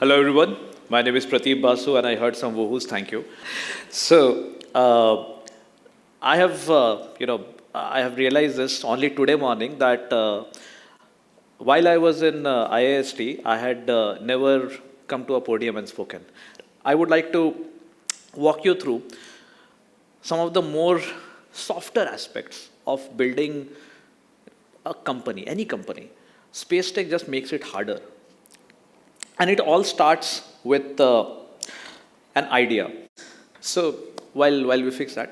Hello everyone, my name is Preteep Basu and I heard some woohoos, thank you. So, I have, I have realized this only today morning that while I was in IIST, I had never come to a podium and spoken. I would like to walk you through some of the more softer aspects of building a company, any company. Spacetech just makes it harder. And it all starts with an idea. So while we fix that,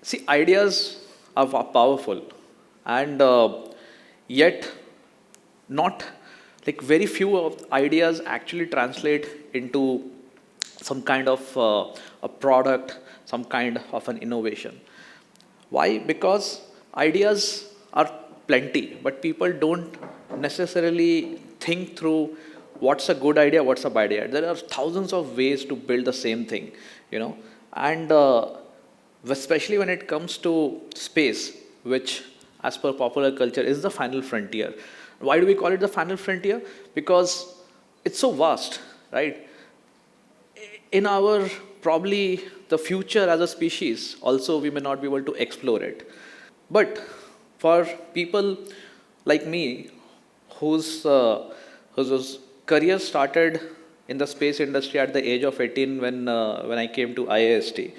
see, ideas are powerful, and yet not like very few of ideas actually translate into some kind of a product, some kind of an innovation. Why? Because ideas are plenty, but people don't necessarily think through what's a good idea, what's a bad idea. There are thousands of ways to build the same thing, and especially when it comes to space, which, as per popular culture, is the final frontier. Why do we call it the final frontier? Because it's so vast, right? In our probably the future as a species, also we may not be able to explore it. But for people like me, whose career started in the space industry at the age of 18 when I came to IIST,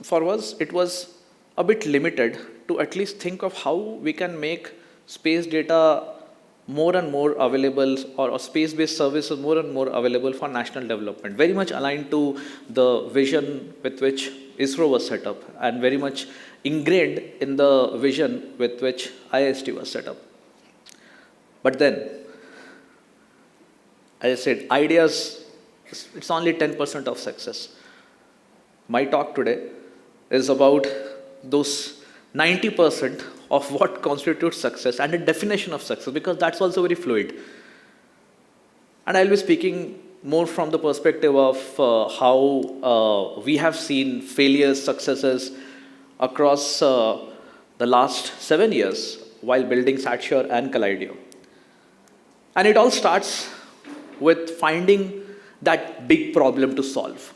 for us it was a bit limited to at least think of how we can make space data more and more available, or space-based services more and more available for national development, very much aligned to the vision with which ISRO was set up and very much ingrained in the vision with which IIST was set up. But then, as I said, ideas, it's only 10% of success. My talk today is about those 90% of what constitutes success and a definition of success, because that's also very fluid. And I'll be speaking more from the perspective of how we have seen failures, successes across the last 7 years while building SatSure and Collidio. And it all starts with finding that big problem to solve.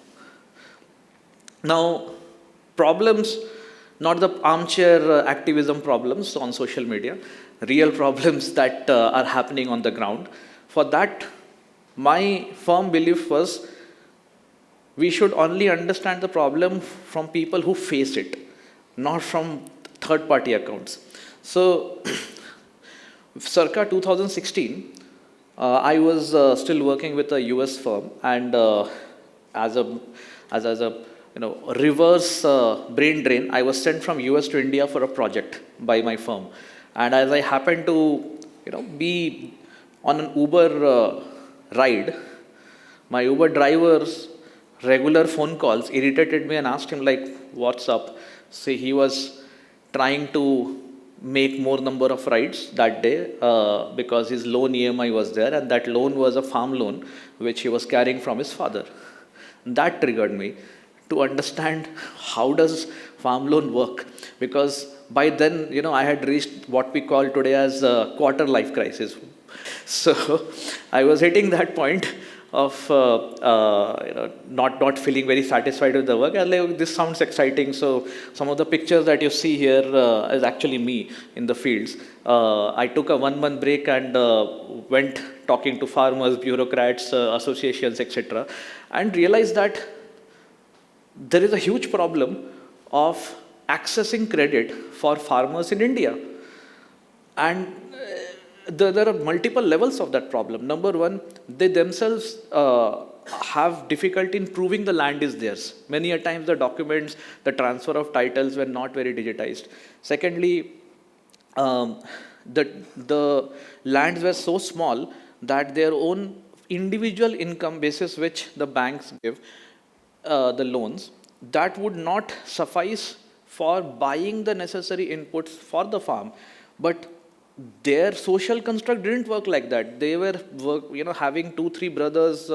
Now, problems, not the armchair activism problems on social media, real problems that are happening on the ground. For that, my firm belief was we should only understand the problem from people who face it, not from third-party accounts. So, circa 2016, I was still working with a US firm, and as a reverse brain drain, I was sent from US to India for a project by my firm. And as I happened to be on an Uber ride, my Uber driver's regular phone calls irritated me, and asked him like, what's up? See, he was trying to make more number of rides that day because his loan EMI was there, and that loan was a farm loan which he was carrying from his father. That triggered me to understand how does farm loan work, because by then I had reached what we call today as a quarter life crisis. So I was hitting that point of not feeling very satisfied with the work. I was like, this sounds exciting. So some of the pictures that you see here is actually me in the fields. I took a 1 month break and went talking to farmers, bureaucrats, associations, etc., and realized that there is a huge problem of accessing credit for farmers in India. And there are multiple levels of that problem. Number one, they themselves have difficulty in proving the land is theirs. Many a times the documents, the transfer of titles were not very digitized. Secondly, the lands were so small that their own individual income basis which the banks give the loans, that would not suffice for buying the necessary inputs for the farm. But their social construct didn't work like that. They were having 2-3 brothers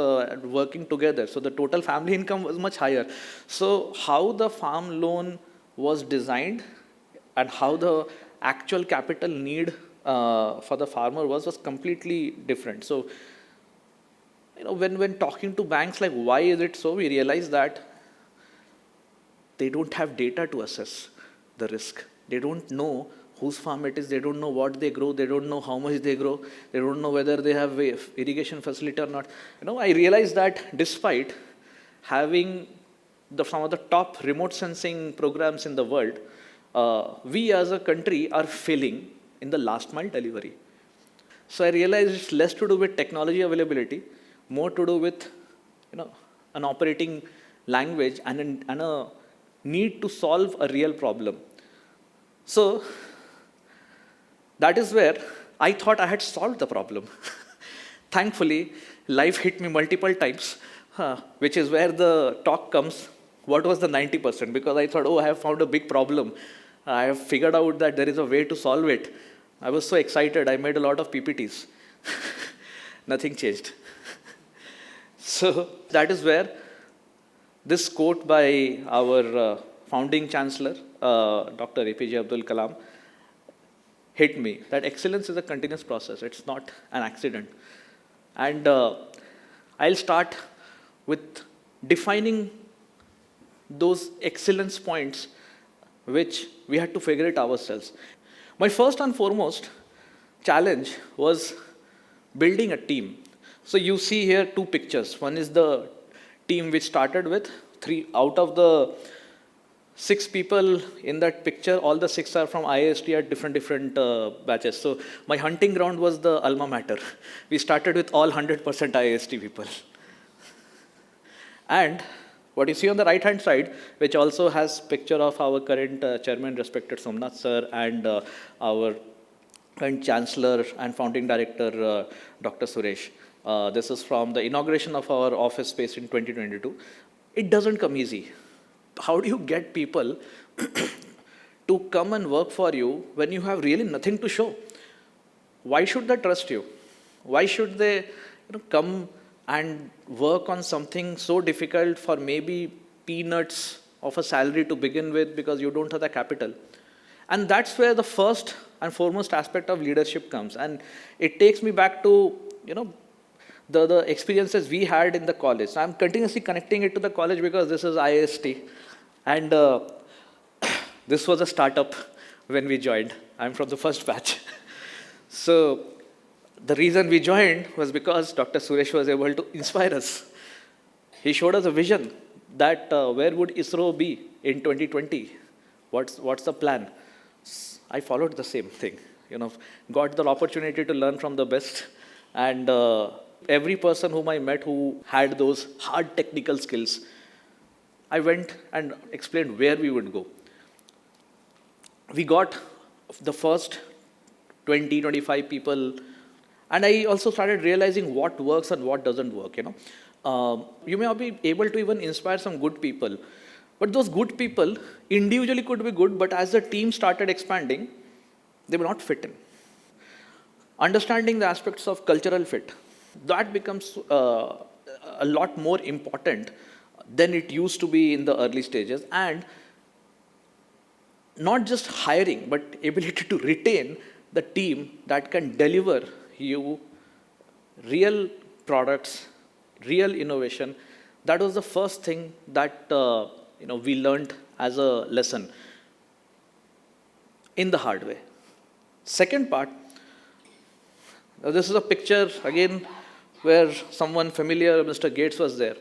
working together, so the total family income was much higher. So how the farm loan was designed and how the actual capital need for the farmer was completely different. So when talking to banks, like, why is it so, we realize that they don't have data to assess the risk. They don't know whose farm it is. They don't know what they grow. They don't know how much they grow. They don't know whether they have a irrigation facility or not. I realized that despite having some of the top remote sensing programs in the world, we as a country are failing in the last mile delivery. So I realized it's less to do with technology availability, more to do with an operating language and a need to solve a real problem. So that is where I thought I had solved the problem. Thankfully, life hit me multiple times, which is where the talk comes. What was the 90%? Because I thought, oh, I have found a big problem. I have figured out that there is a way to solve it. I was so excited. I made a lot of PPTs. Nothing changed. So that is where this quote by our founding chancellor, Dr. APJ Abdul Kalam, hit me, that excellence is a continuous process. It's not an accident. And I'll start with defining those excellence points which we had to figure it ourselves. My first and foremost challenge was building a team. So you see here two pictures. One is the team which started with 3 out of the 6 people in that picture. All the 6 are from IIST at different batches. So my hunting ground was the alma mater. We started with all 100% IIST people. And what you see on the right hand side, which also has picture of our current chairman, respected Somnath sir, and our current chancellor and founding director, Dr. Suresh. This is from the inauguration of our office space in 2022. It doesn't come easy. How do you get people to come and work for you when you have really nothing to show? Why should they trust you? Why should they come and work on something so difficult for maybe peanuts of a salary to begin with, because you don't have the capital? And that's where the first and foremost aspect of leadership comes. And it takes me back to the experiences we had in the college. So I'm continuously connecting it to the college because this is IIST. And this was a startup when we joined. I'm from the first batch. So the reason we joined was because Dr. Suresh was able to inspire us. He showed us a vision that where would ISRO be in 2020? What's the plan? I followed the same thing. Got the opportunity to learn from the best. And every person whom I met who had those hard technical skills, I went and explained where we would go. We got the first 20, 25 people. And I also started realizing what works and what doesn't work. You may not be able to even inspire some good people. But those good people individually could be good, but as the team started expanding, they were not fit in. Understanding the aspects of cultural fit, that becomes a lot more important than it used to be in the early stages. And not just hiring, but ability to retain the team that can deliver you real products, real innovation. That was the first thing that we learned as a lesson in the hard way. Second part, this is a picture again where someone familiar, Mr. Gates, was there.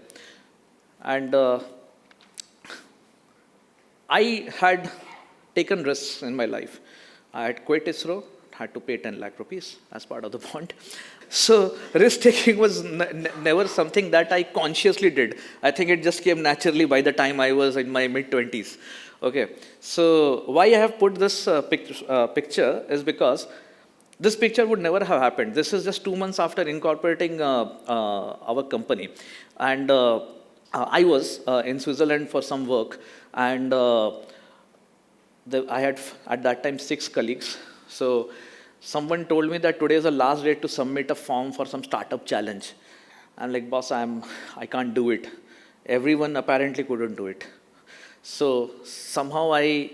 And I had taken risks in my life. I had quit ISRO, had to pay 10 lakh rupees as part of the bond. So risk taking was never something that I consciously did. I think it just came naturally by the time I was in my mid-20s. Okay, so why I have put this picture is because this picture would never have happened. This is just 2 months after incorporating our company. And I was in Switzerland for some work, and I had at that time 6 colleagues. So someone told me that today is the last day to submit a form for some startup challenge. I'm like, boss, I can't do it. Everyone apparently couldn't do it. So somehow I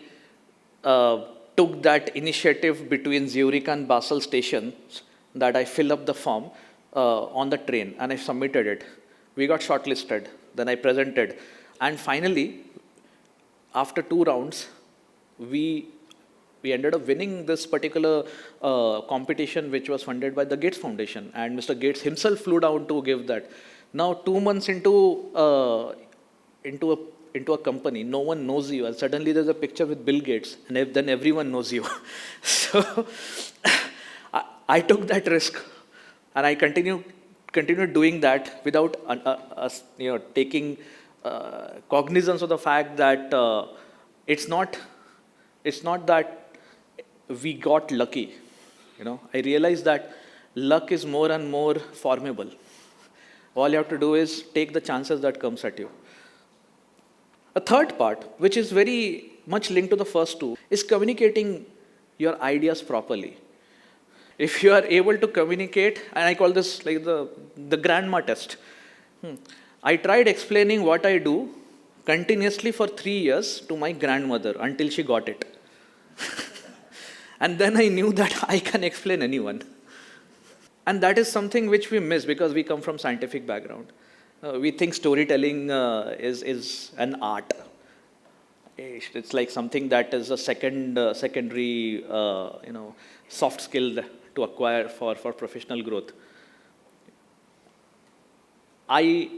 took that initiative between Zurich and Basel stations that I fill up the form. on the train, and I submitted it. We got shortlisted. Then I presented. And finally, after 2 rounds, we ended up winning this particular competition, which was funded by the Gates Foundation. And Mr. Gates himself flew down to give that. Now, 2 months into a company, no one knows you, and suddenly there's a picture with Bill Gates, and then everyone knows you. So I took that risk, and I continued doing that without taking cognizance of the fact that it's not that we got lucky. I realized that luck is more and more formable. All you have to do is take the chances that comes at you. A third part, which is very much linked to the first two, is communicating your ideas properly. If you are able to communicate, and I call this like the grandma test. I tried explaining what I do continuously for 3 years to my grandmother until she got it. And then I knew that I can explain anyone. And that is something which we miss because we come from scientific background. We think storytelling is an art. It's like something that is a secondary, soft skill to acquire for professional growth. I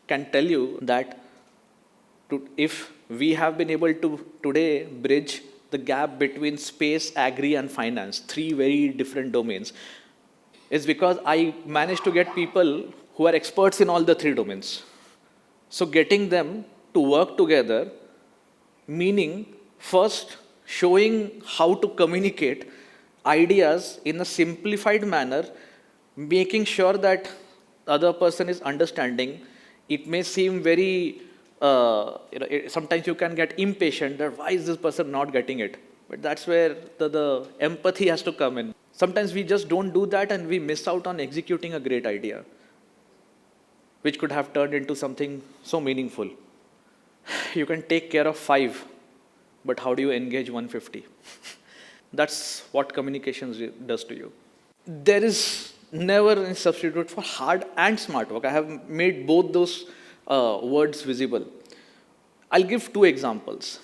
can tell you that if we have been able to today bridge the gap between space, agri, and finance, 3 very different domains, is because I managed to get people who are experts in all the 3 domains. So getting them to work together, meaning first showing how to communicate ideas in a simplified manner, making sure that the other person is understanding. It may seem very, sometimes you can get impatient that why is this person not getting it? But that's where the empathy has to come in. Sometimes we just don't do that and we miss out on executing a great idea, which could have turned into something so meaningful. You can take care of 5, but how do you engage 150? That's what communications does to you. There is never a substitute for hard and smart work. I have made both those words visible. I'll give 2 examples.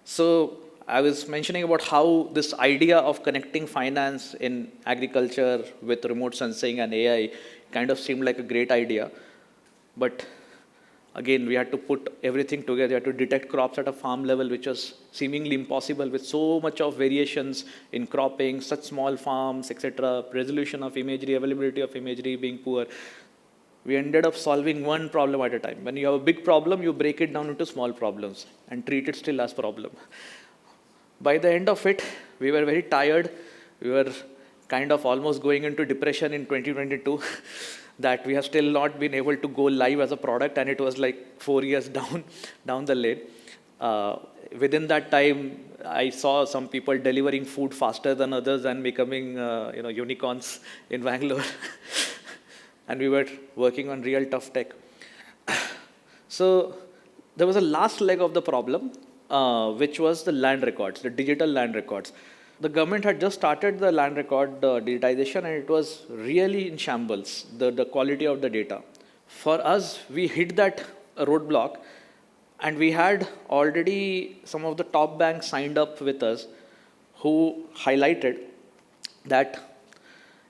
So I was mentioning about how this idea of connecting finance in agriculture with remote sensing and AI kind of seemed like a great idea. But again, we had to put everything together. We had to detect crops at a farm level, which was seemingly impossible with so much of variations in cropping, such small farms, etc., resolution of imagery, availability of imagery being poor. We ended up solving one problem at a time. When you have a big problem, you break it down into small problems and treat it still as problem. By the end of it, we were very tired. We were kind of almost going into depression in 2022 that we have still not been able to go live as a product, and it was like 4 years down the lane. Within that time, I saw some people delivering food faster than others and becoming unicorns in Bangalore. And we were working on real tough tech. So there was a last leg of the problem, which was the land records, the digital land records. The government had just started the land record digitization, and it was really in shambles, the quality of the data. For us, we hit that roadblock, and we had already some of the top banks signed up with us who highlighted that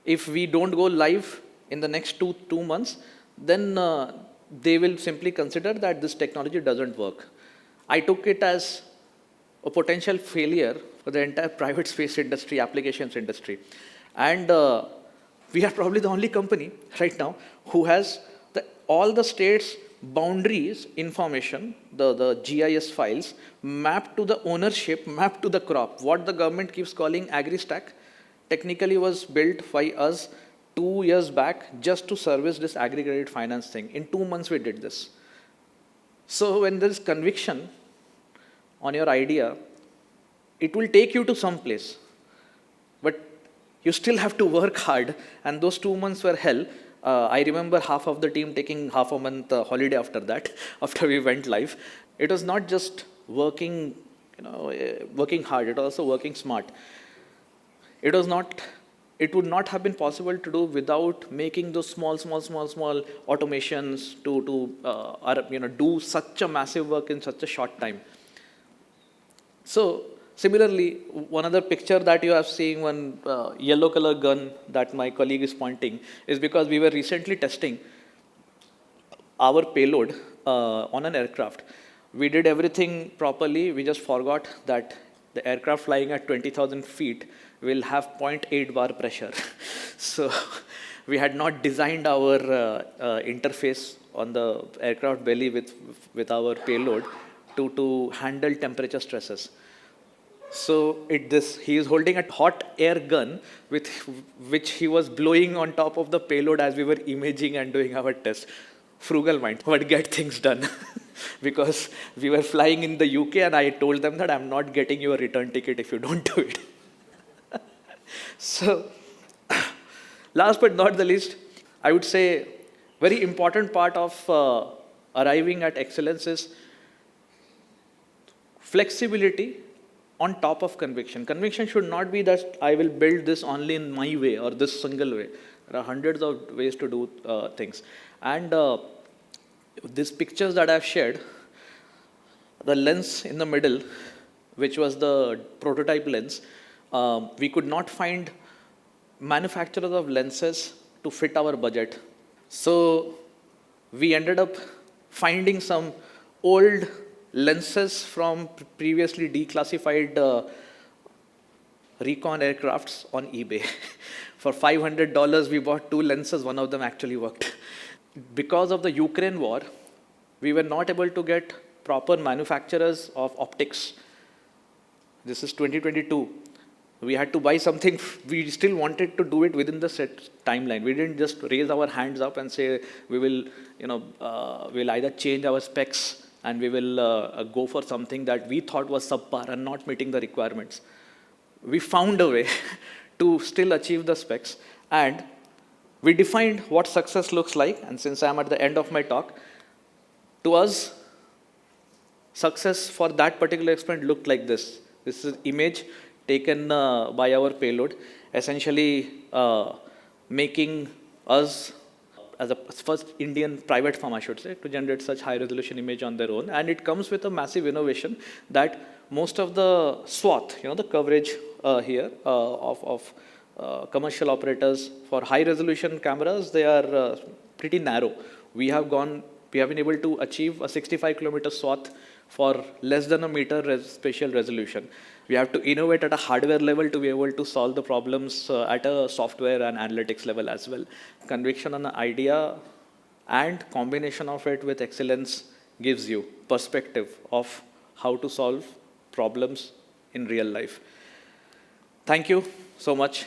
if we don't go live in the next two months, then they will simply consider that this technology doesn't work. I took it as a potential failure for the entire private space industry, applications industry. And we are probably the only company right now who has all the states' boundaries information, the GIS files, mapped to the ownership, mapped to the crop. What the government keeps calling AgriStack technically was built by us 2 years back just to service this aggregated finance thing. In 2 months, we did this. So when there is conviction on your idea, it will take you to some place. But you still have to work hard, and those 2 months were hell. I remember half of the team taking half a month holiday after that, after we went live. It was not just working hard, it was also working smart. It was not it would not have been possible to do without making those small automations to do such a massive work in such a short time. So similarly, one other picture that you are seeing, one yellow color gun that my colleague is pointing, is because we were recently testing our payload on an aircraft. We did everything properly. We just forgot that the aircraft flying at 20,000 feet will have 0.8 bar pressure. So we had not designed our interface on the aircraft belly with our payload to handle temperature stresses. So he is holding a hot air gun with which he was blowing on top of the payload as we were imaging and doing our test. Frugal mind, but get things done. Because we were flying in the UK and I told them that I'm not getting you a return ticket if you don't do it. So last but not the least, I would say very important part of arriving at excellence is flexibility on top of conviction. Conviction should not be that I will build this only in my way or this single way. There are hundreds of ways to do things. And these pictures that I've shared, the lens in the middle, which was the prototype lens, we could not find manufacturers of lenses to fit our budget. So we ended up finding some old lenses from previously declassified recon aircrafts on eBay. For $500, we bought 2 lenses. One of them actually worked. Because of the Ukraine war, we were not able to get proper manufacturers of optics. This is 2022. We had to buy something. We still wanted to do it within the set timeline. We didn't just raise our hands up and say we will, we'll either change our specs and we will go for something that we thought was subpar and not meeting the requirements. We found a way to still achieve the specs, and we defined what success looks like. And since I'm at the end of my talk, to us, success for that particular experiment looked like this. This is an image taken by our payload, essentially making us as the first Indian private firm, I should say, to generate such high resolution image on their own. And it comes with a massive innovation that most of the swath, the coverage here of commercial operators for high resolution cameras, they are pretty narrow. We have been able to achieve a 65-kilometer swath for less than a meter spatial resolution. We have to innovate at a hardware level to be able to solve the problems at a software and analytics level as well. Conviction on the idea and combination of it with excellence gives you perspective of how to solve problems in real life. Thank you so much.